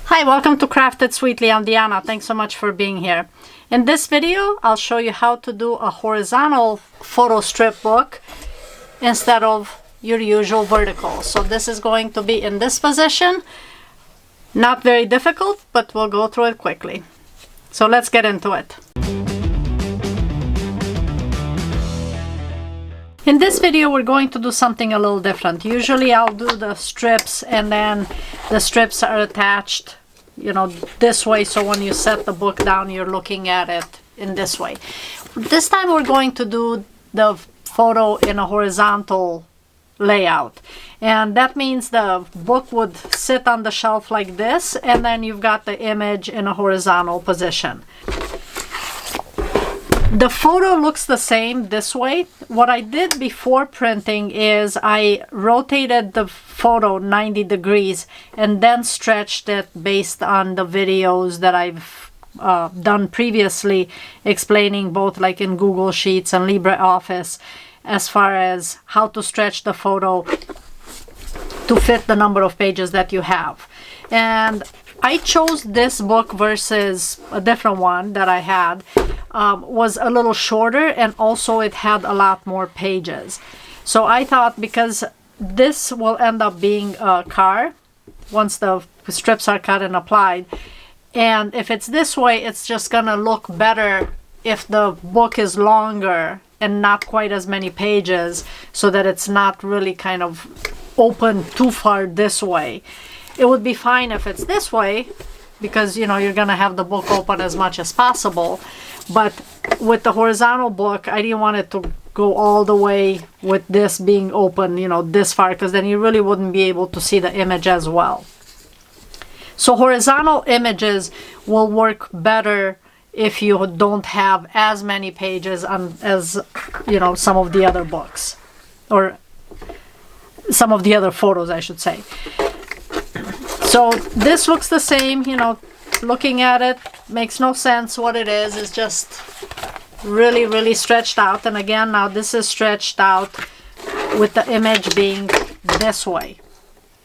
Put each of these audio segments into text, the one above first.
Hi, welcome to Crafted Sweetly. I'm Deanna. Thanks so much for being here. In this video, I'll show you how to do a horizontal photo strip book instead of your usual vertical. So this is going to be in this position. Not very difficult, but we'll go through it quickly. So let's get into it. In this video, we're going to do something a little different. Usually I'll do the strips and then the strips are attached, you know, this way. So when you set the book down, you're looking at it in this way. This time we're going to do the photo in a horizontal layout. And that means the book would sit on the shelf like this, and then you've got the image in a horizontal position. The photo looks the same this way. What I did before printing is I rotated the photo 90 degrees and then stretched it based on the videos that I've done previously, explaining both like in Google Sheets and LibreOffice as far as how to stretch the photo to fit the number of pages that you have. And I chose this book versus a different one that I had. Was a little shorter, and also it had a lot more pages. So I thought, because this will end up being a car once the strips are cut and applied, and if it's this way, it's just gonna look better if the book is longer and not quite as many pages, so that it's not really kind of open too far this way. It would be fine if it's this way, because you know you're gonna have the book open as much as possible. But with the horizontal book, I didn't want it to go all the way with this being open, you know, this far, because then you really wouldn't be able to see the image as well. So horizontal images will work better if you don't have as many pages as, you know, some of the other books, or some of the other photos, I should say. So this looks the same, you know, looking at it makes no sense what it is. It's just really stretched out. And again, now this is stretched out with the image being this way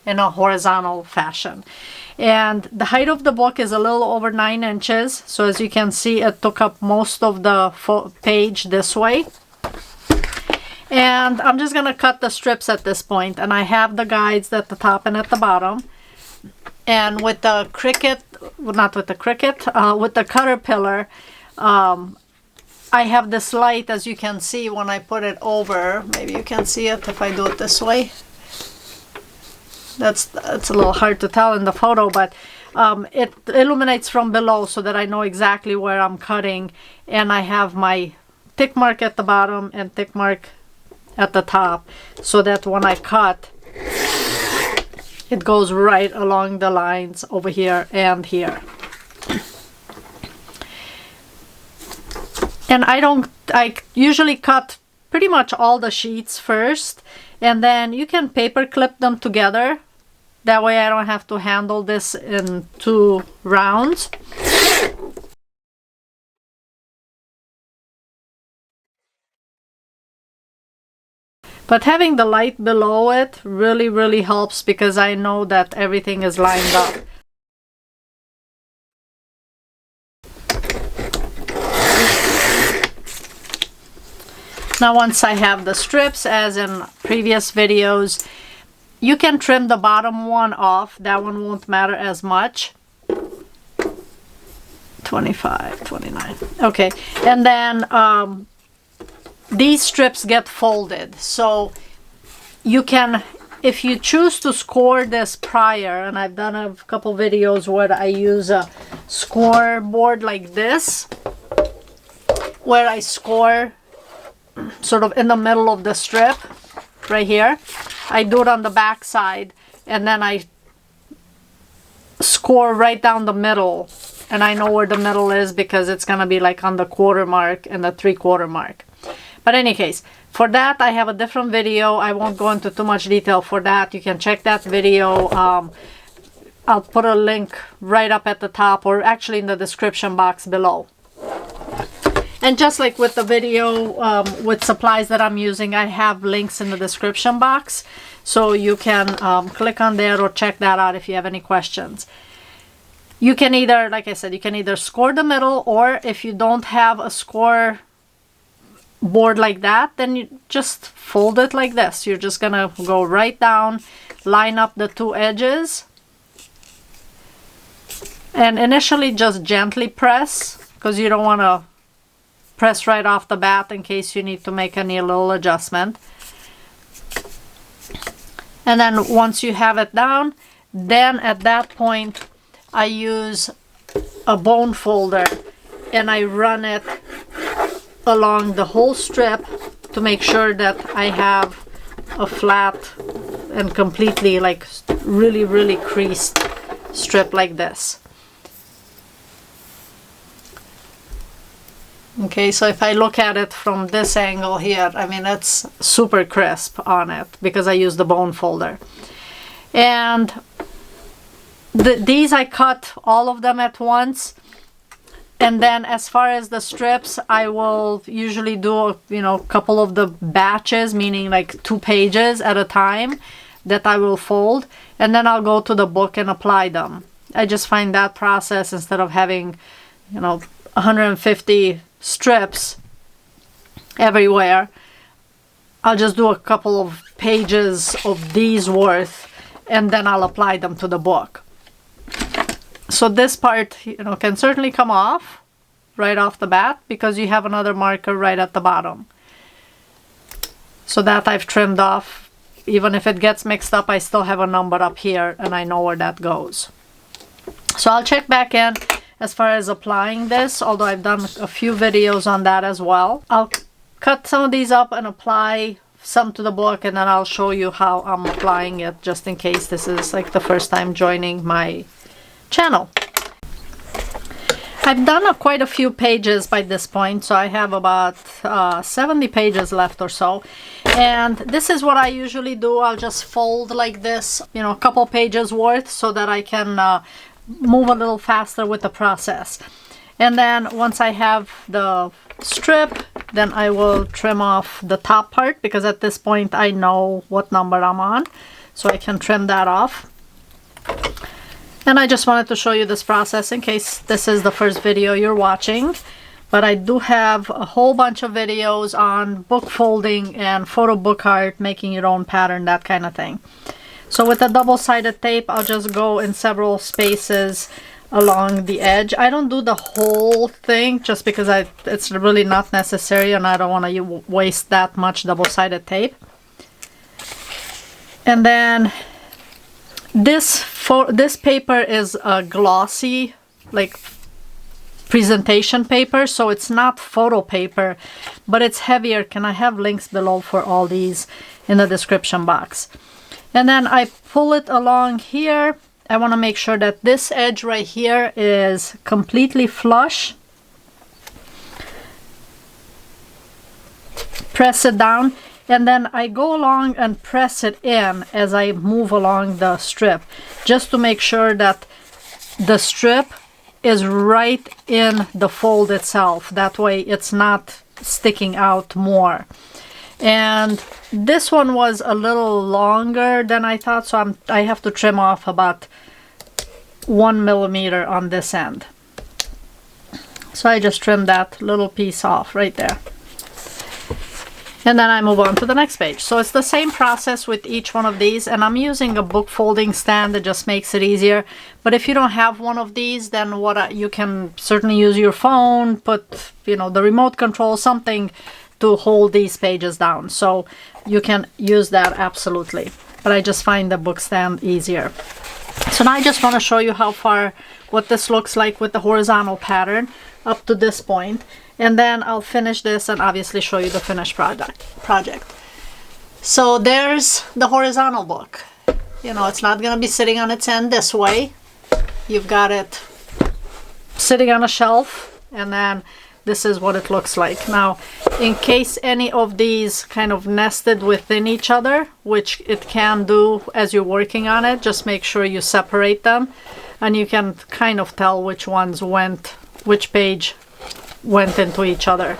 in a horizontal fashion. And the height of the book is a little over 9 inches. So as you can see, it took up most of the page this way. And I'm just gonna cut the strips at this point, and I have the guides at the top and at the bottom. And with the with the Caterpillar, I have this light, as you can see when I put it over. Maybe you can see it if I do it this way. That's a little hard to tell in the photo, but it illuminates from below so that I know exactly where I'm cutting. And I have my tick mark at the bottom and tick mark at the top, so that when I cut, it goes right along the lines over here and here. And I usually cut pretty much all the sheets first, and then you can paper clip them together. That way I don't have to handle this in 2 rounds. But having the light below it really helps, because I know that everything is lined up. Now once I have the strips, as in previous videos, you can trim the bottom one off. That one won't matter as much. 25, 29. Okay, and then these strips get folded, so you can, if you choose to score this prior, and I've done a couple videos where I use a score board like this, where I score sort of in the middle of the strip right here. I do it on the back side, and then I score right down the middle, and I know where the middle is because it's gonna be like on the 1/4 mark and the 3/4 mark. But in any case, for that I have a different video. I won't go into too much detail for that. You can check that video. I'll put a link right up at the top, or actually in the description box below. And just like with the video with supplies that I'm using, I have links in the description box, so you can click on there or check that out if you have any questions. You can either, like I said, you can either score the middle, or if you don't have a score board like that, then you just fold it like this. You're just gonna go right down, line up the two edges, and initially just gently press, because you don't want to press right off the bat in case you need to make any little adjustment. And then once you have it down, then at that point I use a bone folder and I run it along the whole strip to make sure that I have a flat and completely like really creased strip like this. Okay, so if I look at it from this angle here, I mean, it's super crisp on it because I use the bone folder. And these I cut all of them at once. And then as far as the strips, I will usually do, you know, a couple of the batches, meaning like 2 pages at a time that I will fold. And then I'll go to the book and apply them. I just find that process, instead of having, you know, 150 strips everywhere, I'll just do a couple of pages of these worth and then I'll apply them to the book. So this part, you know, can certainly come off right off the bat because you have another marker right at the bottom. So that I've trimmed off. Even if it gets mixed up, I still have a number up here and I know where that goes. So I'll check back in as far as applying this, although I've done a few videos on that as well. I'll cut some of these up and apply some to the book, and then I'll show you how I'm applying it, just in case this is like the first time joining my channel. I've done quite a few pages by this point, so I have about 70 pages left or so. And this is what I usually do. I'll just fold like this, you know, a couple pages worth, so that I can move a little faster with the process. And then once I have the strip, then I will trim off the top part, because at this point I know what number I'm on, so I can trim that off. And I just wanted to show you this process in case this is the first video you're watching. But I do have a whole bunch of videos on book folding and photo book art, making your own pattern, that kind of thing. So with the double-sided tape, I'll just go in several spaces along the edge. I don't do the whole thing just because it's really not necessary and I don't want to waste that much double-sided tape. And then this paper is a glossy, like, presentation paper, so it's not photo paper, but it's heavier. Can I have links below for all these in the description box? And then I pull it along here. I want to make sure that this edge right here is completely flush. Press it down, and then I go along and press it in as I move along the strip, just to make sure that the strip is right in the fold itself. That way it's not sticking out more. And this one was a little longer than I thought, so I have to trim off about 1 millimeter on this end. So I just trimmed that little piece off right there. And then I move on to the next page. So it's the same process with each one of these, and I'm using a book folding stand that just makes it easier. But if you don't have one of these, then you can certainly use your phone, put, you know, the remote control, something to hold these pages down. So you can use that absolutely. But I just find the book stand easier. So now I just want to show you what this looks like with the horizontal pattern up to this point. And then I'll finish this and obviously show you the finished project. So there's the horizontal book. You know, it's not going to be sitting on its end this way. You've got it sitting on a shelf, and then this is what it looks like. Now, in case any of these kind of nested within each other, which it can do as you're working on it, just make sure you separate them, and you can kind of tell which ones which page went into each other.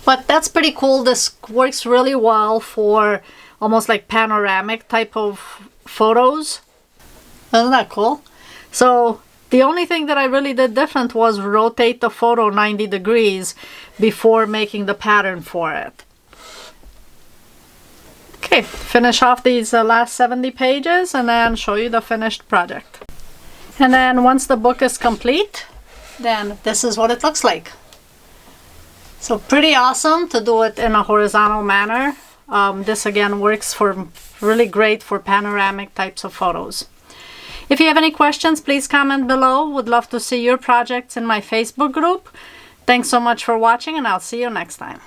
But that's pretty cool. This works really well for almost like panoramic type of photos. Isn't that cool? So the only thing that I really did different was rotate the photo 90 degrees before making the pattern for it. Okay, finish off these last 70 pages and then show you the finished project. And then once the book is complete, then this is what it looks like. So pretty awesome to do it in a horizontal manner. This again works for really great for panoramic types of photos. If you have any questions, please comment below. Would love to see your projects in my Facebook group. Thanks so much for watching, and I'll see you next time.